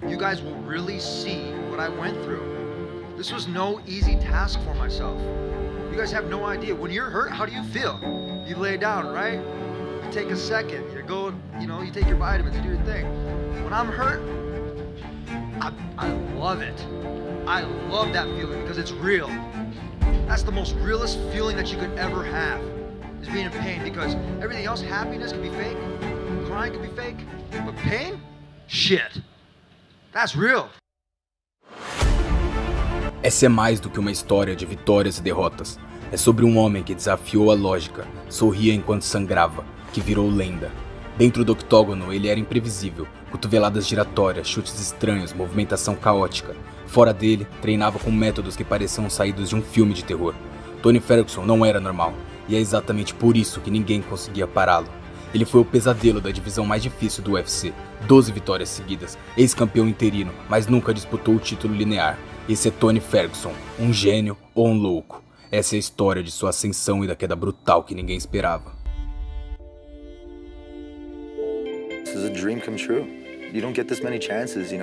you guys will really see what I went through. This was no easy task for myself. You guys have no idea. When you're hurt, how do you feel? You lay down, right? You take a second, you go, you take your vitamins, you do your thing. When I'm hurt, I love it. I love that feeling because it's real. That's the most realest feeling that you could ever have, is being in pain, because everything else, happiness can be fake, crying can be fake, but pain? Shit. That's real. Essa é mais do que uma história de vitórias e derrotas. É sobre um homem que desafiou a lógica, sorria enquanto sangrava, que virou lenda. Dentro do octógono ele era imprevisível, cotoveladas giratórias, chutes estranhos, movimentação caótica. Fora dele, treinava com métodos que pareciam saídos de um filme de terror. Tony Ferguson não era normal, e é exatamente por isso que ninguém conseguia pará-lo. Ele foi o pesadelo da divisão mais difícil do UFC, 12 vitórias seguidas, ex-campeão interino, mas nunca disputou o título linear. Esse é Tony Ferguson, um gênio ou um louco. Essa é a história de sua ascensão e da queda brutal que ninguém esperava. This is a dream come true. You don't get this many chances,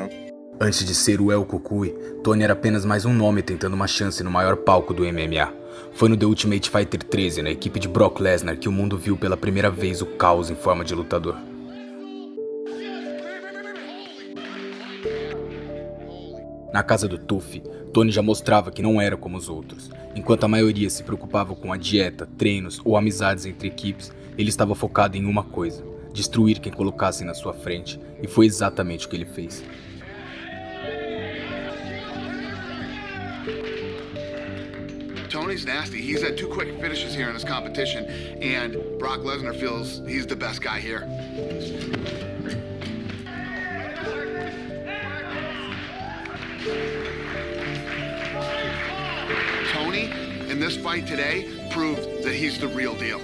Antes de ser o El Cucuy, Tony era apenas mais um nome tentando uma chance no maior palco do MMA. Foi no The Ultimate Fighter 13, na equipe de Brock Lesnar, que o mundo viu pela primeira vez o caos em forma de lutador. Na casa do Tufi, Tony já mostrava que não era como os outros. Enquanto a maioria se preocupava com a dieta, treinos ou amizades entre equipes, ele estava focado em uma coisa: destruir quem colocassem na sua frente, e foi exatamente o que ele fez. Tony's nasty. He's had 2 quick finishes here in this competition, and Brock Lesnar feels he's the best guy here. Tony, in this fight today, proved that he's the real deal.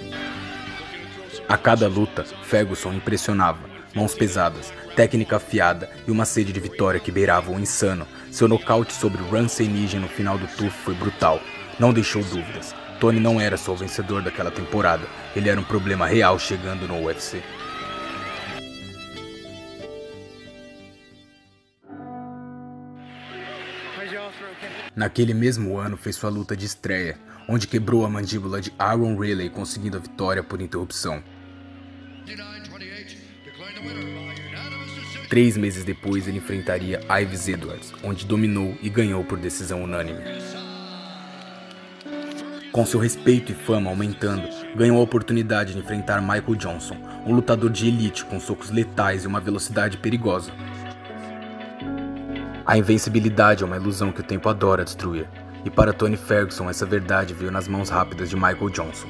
A cada luta, Ferguson impressionava. Mãos pesadas, técnica afiada e uma sede de vitória que beirava o insano. Seu nocaute sobre Ramsey Nijem no final do TUF foi brutal. Não deixou dúvidas. Tony não era só o vencedor daquela temporada. Ele era um problema real chegando no UFC. Naquele mesmo ano fez sua luta de estreia, onde quebrou a mandíbula de Aaron Riley, conseguindo a vitória por interrupção. 3 meses depois ele enfrentaria Yves Edwards, onde dominou e ganhou por decisão unânime. Com seu respeito e fama aumentando, ganhou a oportunidade de enfrentar Michael Johnson, um lutador de elite com socos letais e uma velocidade perigosa. A invencibilidade é uma ilusão que o tempo adora destruir, e para Tony Ferguson essa verdade veio nas mãos rápidas de Michael Johnson.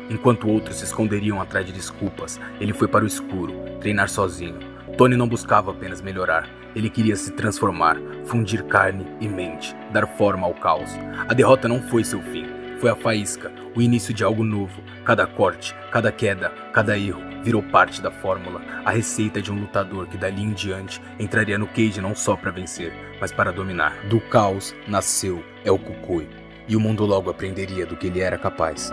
Enquanto outros se esconderiam atrás de desculpas, ele foi para o escuro, treinar sozinho. Tony não buscava apenas melhorar, ele queria se transformar, fundir carne e mente, dar forma ao caos. A derrota não foi seu fim, foi a faísca, o início de algo novo. Cada corte, cada queda, cada erro virou parte da fórmula, a receita de um lutador que dali em diante entraria no cage não só para vencer, mas para dominar. Do caos nasceu El Cucuy, e o mundo logo aprenderia do que ele era capaz.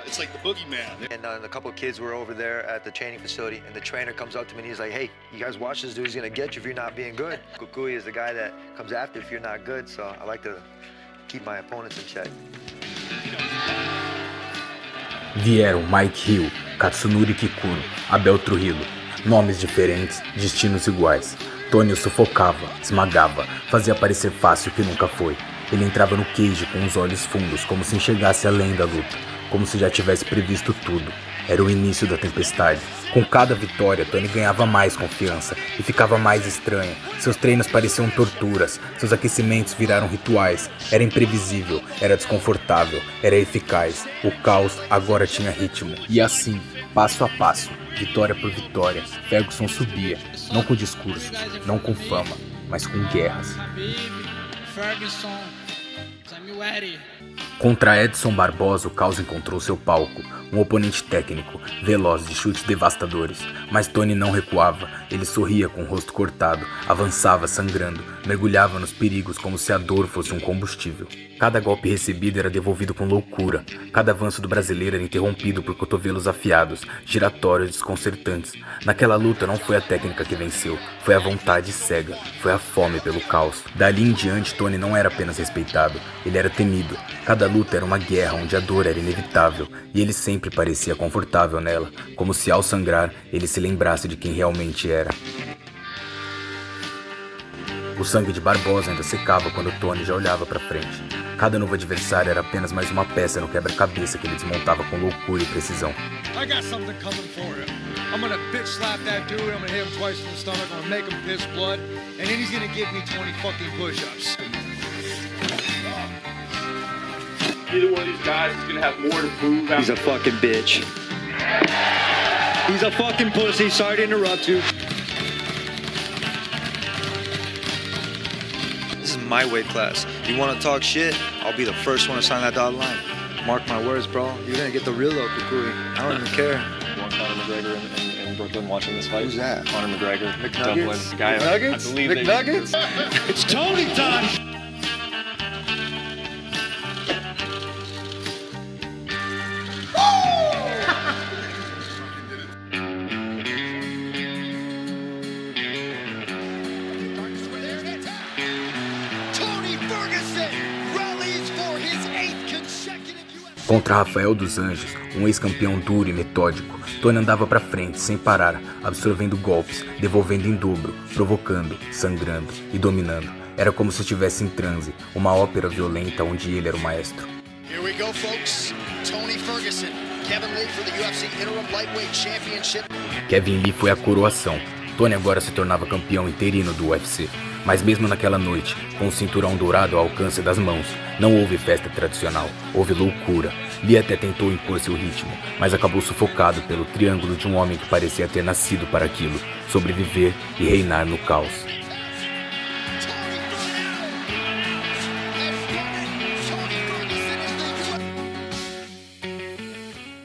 It's like the boogeyman. And a couple of kids were over there at the training facility, and the trainer comes up to me and he's like, "Hey, you guys watch this dude, he's gonna get you if you're not being good." Cucuy is the guy that comes after if you're not good, so I like to keep my opponents in check. Vieram Mike Hill, Katsunori Kikuno, Abel Trujillo. Nomes diferentes, destinos iguais. Tony o sufocava, esmagava, fazia parecer fácil o que nunca foi. Ele entrava no cage com os olhos fundos, como se enxergasse além da luta, como se já tivesse previsto tudo. Era o início da tempestade. Com cada vitória, Tony ganhava mais confiança e ficava mais estranho. Seus treinos pareciam torturas, seus aquecimentos viraram rituais. Era imprevisível, era desconfortável, era eficaz. O caos agora tinha ritmo. E assim, passo a passo, vitória por vitória, Ferguson subia, não com discursos, não com fama, mas com guerras. Ferguson Contra Edson Barbosa, o Caos encontrou seu palco, um oponente técnico, veloz de chutes devastadores. Mas Tony não recuava, ele sorria com o rosto cortado, avançava sangrando, mergulhava nos perigos como se a dor fosse um combustível. Cada golpe recebido era devolvido com loucura, cada avanço do brasileiro era interrompido por cotovelos afiados, giratórios desconcertantes. Naquela luta não foi a técnica que venceu, foi a vontade cega, foi a fome pelo caos. Dali em diante, Tony não era apenas respeitado, ele era temido. Cada luta era uma guerra onde a dor era inevitável e ele sempre parecia confortável nela, como se ao sangrar ele se lembrasse de quem realmente era. O sangue de Barbosa ainda secava quando Tony já olhava para frente. Cada novo adversário era apenas mais uma peça no quebra-cabeça que ele desmontava com loucura e precisão. I got something coming for him. I'm gonna bitch slap that dude, I'm gonna hit him twice in the stomach, I'm gonna make him piss blood, and then he's gonna give me 20 fucking push-ups. Either one of these guys is gonna have more to prove. He's a fucking bitch. He's a fucking pussy. Sorry to interrupt you. This is my weight class. You want to talk shit? I'll be the first one to sign that dotted line. Mark my words, bro. You're gonna get the real Okukui. I don't even care. You want Conor McGregor in Brooklyn watching this fight? Who's that? Conor McGregor. McNuggets? Dublin. Guy, McNuggets? I believe McNuggets? It's Tony time. Contra Rafael dos Anjos, um ex-campeão duro e metódico, Tony andava pra frente sem parar, absorvendo golpes, devolvendo em dobro, provocando, sangrando e dominando. Era como se estivesse em transe, uma ópera violenta onde ele era o maestro. Here we go, folks. Tony Ferguson, Kevin Lee for the UFC Interim Lightweight Championship. Kevin Lee foi a coroação. Tony agora se tornava campeão interino do UFC. Mas mesmo naquela noite, com o cinturão dourado ao alcance das mãos, não houve festa tradicional, houve loucura. Lee até tentou impor seu ritmo, mas acabou sufocado pelo triângulo de um homem que parecia ter nascido para aquilo, sobreviver e reinar no caos.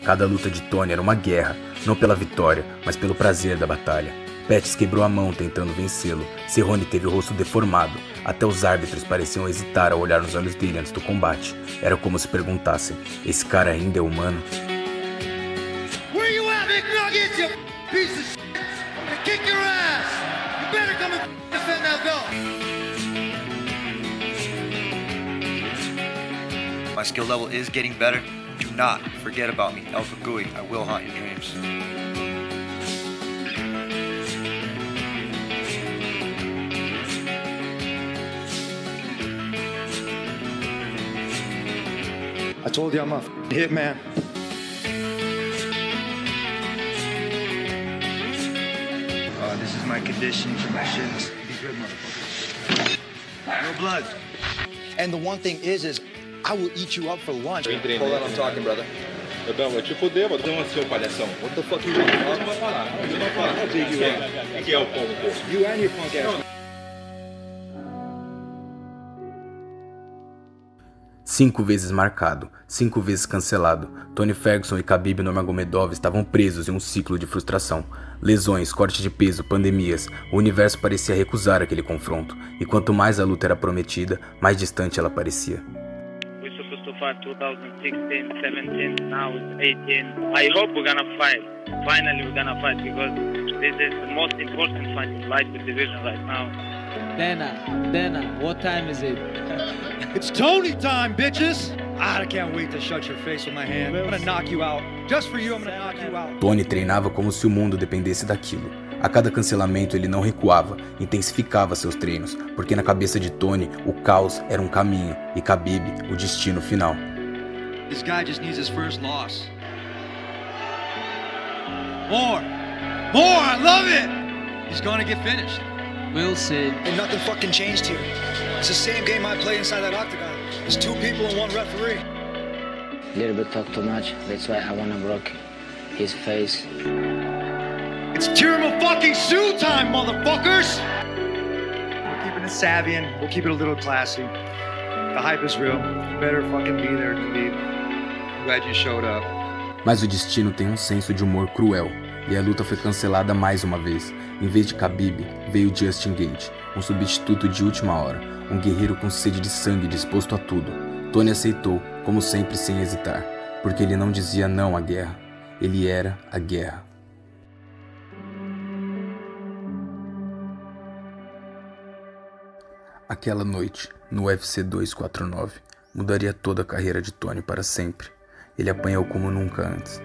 Cada luta de Tony era uma guerra, não pela vitória, mas pelo prazer da batalha. Pettis quebrou a mão tentando vencê-lo. Cerrone teve o rosto deformado. Até os árbitros pareciam hesitar ao olhar nos olhos dele antes do combate. Era como se perguntassem: esse cara ainda é humano? Where you at, McNuggets, you piece of shit? I'm gonna kick your ass! You better come and defend that belt! My skill level is getting better. Do not forget about me, El Kukui. I will haunt your dreams. I told you I'm a hitman. This is my condition for my shins. Be good, motherfucker. No blood. And the one thing is I will eat you up for lunch. Hold on, I'm talking, brother. Não, vai te foder, vou dar uma seu palhação. What the fuck you want? Não vai falar, não vai falar. O que é o pão, pô? You and your punk ass. 5 vezes marcado, 5 vezes cancelado, Tony Ferguson e Khabib Nurmagomedov estavam presos em um ciclo de frustração. Lesões, corte de peso, pandemias, o universo parecia recusar aquele confronto, e quanto mais a luta era prometida, mais distante ela parecia. We're supposed to fight 2016, 17, now it's 18. I hope we're gonna fight. Finally we're gonna fight because this is the most important fight in lightweight division right now. Dana, what time is it? It's Tony time, bitches! I can't wait to shut your face with my hand. I'm gonna knock you out. Just for you, I'm gonna knock you out. Tony treinava como se o mundo dependesse daquilo. A cada cancelamento ele não recuava, intensificava seus treinos, porque na cabeça de Tony, o caos era um caminho e Khabib, o destino final. This guy just needs his first loss. More! More! I love it! He's gonna get finished. We'll see. And nothing fucking changed here. It's the same game I play inside that octagon. There's 2 people and 1 referee. Little bit talk too much. That's why I wanna break his face. It's Tiramo fucking shoe time, motherfuckers! We're keeping it savvy and we'll keep it a little classy. The hype is real. You better fucking be there, Khabib. Glad you showed up. Mas o destino tem um senso de humor cruel, e a luta foi cancelada mais uma vez. Em vez de Khabib, veio Justin Gaethje, um substituto de última hora, um guerreiro com sede de sangue disposto a tudo. Tony aceitou, como sempre sem hesitar, porque ele não dizia não à guerra, ele era a guerra. Aquela noite, no UFC 249, mudaria toda a carreira de Tony para sempre. Ele apanhou como nunca antes.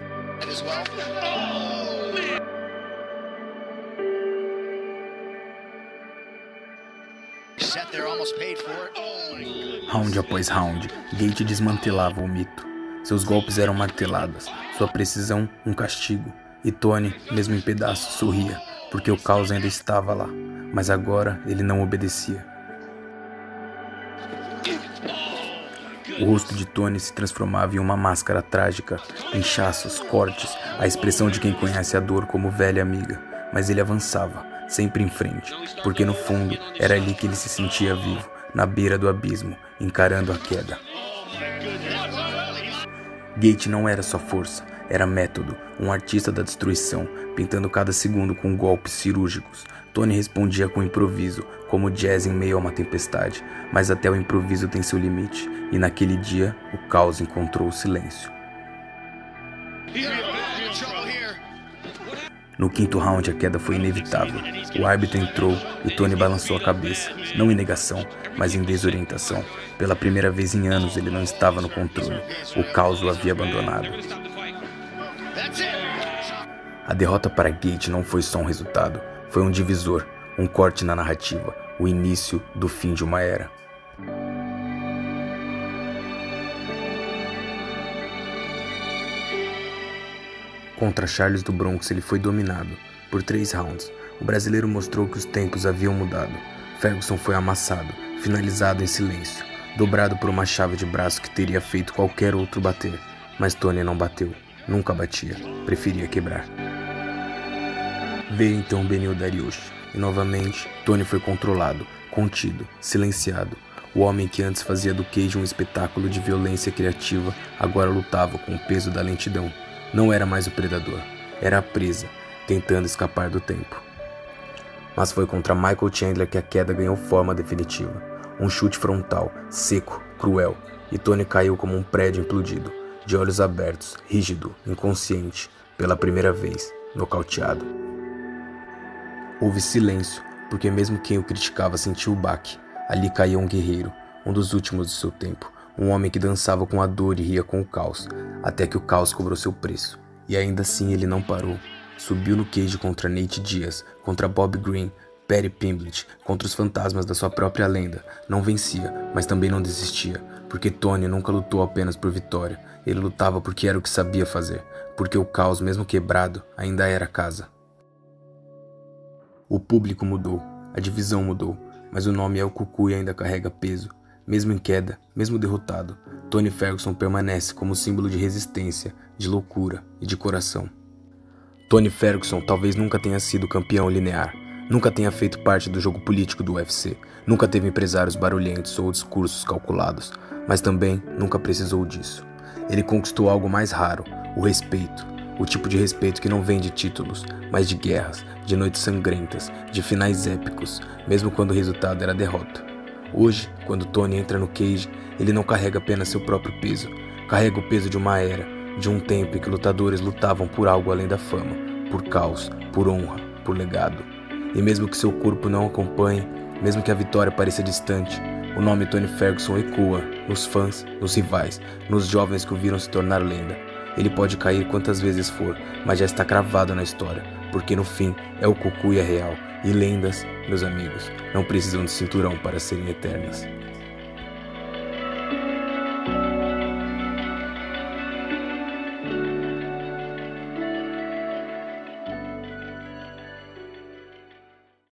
Round após round, Gaethje desmantelava o mito. Seus golpes eram marteladas, sua precisão um castigo. E Tony, mesmo em pedaços, sorria, porque o caos ainda estava lá. Mas agora ele não obedecia. O rosto de Tony se transformava em uma máscara trágica, inchaços, cortes, a expressão de quem conhece a dor como velha amiga. Mas ele avançava, sempre em frente, porque no fundo era ali que ele se sentia vivo, na beira do abismo, encarando a queda. Gaethje não era só força, era método, um artista da destruição, pintando cada segundo com golpes cirúrgicos. Tony respondia com improviso, como jazz em meio a uma tempestade, mas até o improviso tem seu limite, e naquele dia o caos encontrou o silêncio. No quinto round a queda foi inevitável. O árbitro entrou e Tony balançou a cabeça, não em negação, mas em desorientação. Pela primeira vez em anos ele não estava no controle, o caos o havia abandonado. A derrota para Gaethje não foi só um resultado, foi um divisor, um corte na narrativa, o início do fim de uma era. Contra Charles do Bronx ele foi dominado por 3 rounds. O brasileiro mostrou que os tempos haviam mudado. Ferguson foi amassado, finalizado em silêncio, dobrado por uma chave de braço que teria feito qualquer outro bater. Mas Tony não bateu, nunca batia, preferia quebrar. Veio então Beneil Dariush, e novamente Tony foi controlado, contido, silenciado. O homem que antes fazia do cage um espetáculo de violência criativa, agora lutava com o peso da lentidão. Não era mais o predador, era a presa, tentando escapar do tempo. Mas foi contra Michael Chandler que a queda ganhou forma definitiva. Um chute frontal, seco, cruel, e Tony caiu como um prédio implodido, de olhos abertos, rígido, inconsciente, pela primeira vez, nocauteado. Houve silêncio, porque mesmo quem o criticava sentiu o baque. Ali caía um guerreiro, um dos últimos de seu tempo, um homem que dançava com a dor e ria com o caos, até que o caos cobrou seu preço. E ainda assim ele não parou. Subiu no cage contra Nate Diaz, contra Bob Green, Paddy Pimblett, contra os fantasmas da sua própria lenda. Não vencia, mas também não desistia, porque Tony nunca lutou apenas por vitória. Ele lutava porque era o que sabia fazer, porque o caos, mesmo quebrado, ainda era casa. O público mudou, a divisão mudou, mas o nome El Cucuy ainda carrega peso. Mesmo em queda, mesmo derrotado, Tony Ferguson permanece como símbolo de resistência, de loucura e de coração. Tony Ferguson talvez nunca tenha sido campeão linear, nunca tenha feito parte do jogo político do UFC, nunca teve empresários barulhentos ou discursos calculados, mas também nunca precisou disso. Ele conquistou algo mais raro, o respeito, o tipo de respeito que não vem de títulos, mas de guerras, de noites sangrentas, de finais épicos, mesmo quando o resultado era derrota. Hoje, quando Tony entra no cage, ele não carrega apenas seu próprio peso, carrega o peso de uma era, de um tempo em que lutadores lutavam por algo além da fama, por caos, por honra, por legado. E mesmo que seu corpo não acompanhe, mesmo que a vitória pareça distante, o nome Tony Ferguson ecoa nos fãs, nos rivais, nos jovens que o viram se tornar lenda. Ele pode cair quantas vezes for, mas já está cravado na história, porque no fim é o Cucuy real. E lendas, meus amigos, não precisam de cinturão para serem eternas.